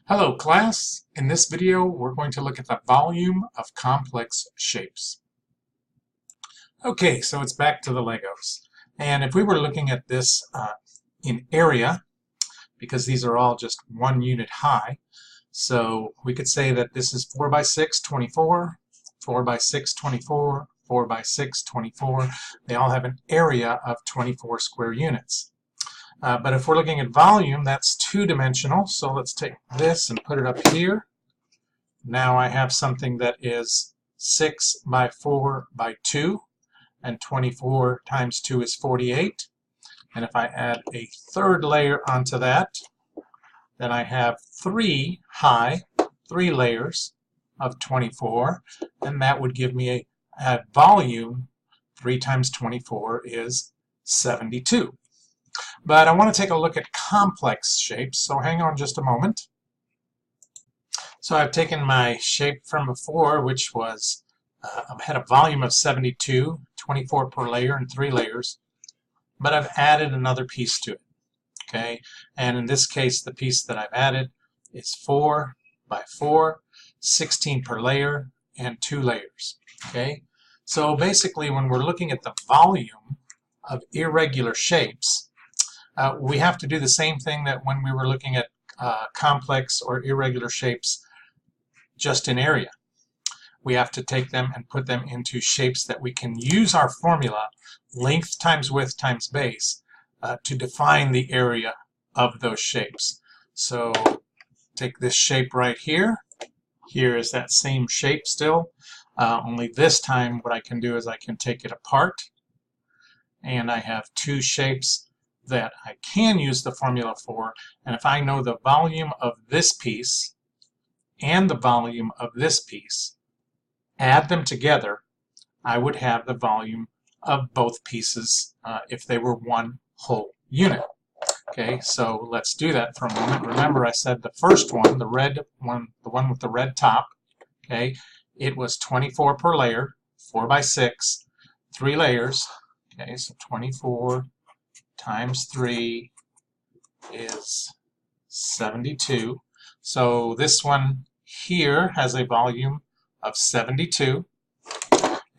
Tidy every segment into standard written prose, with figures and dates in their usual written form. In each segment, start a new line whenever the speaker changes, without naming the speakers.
Hello class, in this video we're going to look at the volume of complex shapes. Okay, so it's back to the Legos. And if we were looking at this in area, because these are all just 1 unit high, so we could say that this is 4 by 6, 24, 4 by 6, 24, 4 by 6, 24. They all have an area of 24 square units. But if we're looking at volume, that's two-dimensional. So let's take this and put it up here. Now I have something that is 6 by 4 by 2, and 24 times 2 is 48. And if I add a third layer onto that, then I have 3 layers of 24, and that would give me a volume. 3 times 24 is 72. But I want to take a look at complex shapes, so hang on just a moment. So I've taken my shape from before, which was had a volume of 72, 24 per layer and 3 layers, but I've added another piece to it. Okay, and in this case the piece that I've added is 4 by 4, 16 per layer and 2 layers. Okay, so basically when we're looking at the volume of irregular shapes, we have to do the same thing that when we were looking at complex or irregular shapes just in area. We have to take them and put them into shapes that we can use our formula, length times width times base, to define the area of those shapes. So take this shape right here. Here is that same shape still, only this time what I can do is I can take it apart, and I have 2 shapes that I can use the formula for, and if I know the volume of this piece and the volume of this piece, add them together, I would have the volume of both pieces if they were one whole unit. Okay, so let's do that for a moment. Remember I said the first one, the red one, the one with the red top, okay, it was 24 per layer, 4 by 6, 3 layers, okay, so 24 times 3 is 72. So this one here has a volume of 72.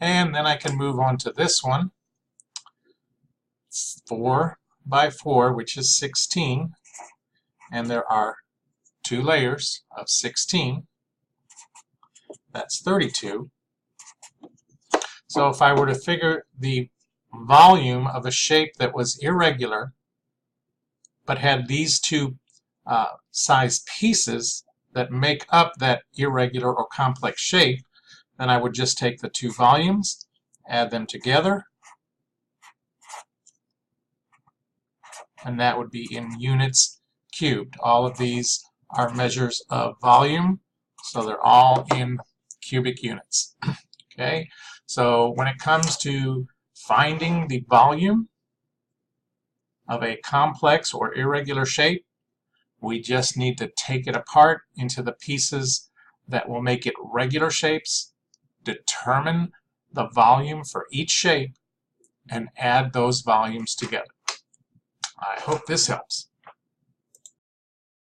And then I can move on to this one. It's 4 by 4, which is 16. And there are 2 layers of 16. That's 32. So if I were to figure the volume of a shape that was irregular but had these 2 size pieces that make up that irregular or complex shape, then I would just take the 2 volumes, add them together, and that would be in units cubed. All of these are measures of volume, so they're all in cubic units. Okay, so when it comes to finding the volume of a complex or irregular shape, we just need to take it apart into the pieces that will make it regular shapes, determine the volume for each shape, and add those volumes together. I hope this helps.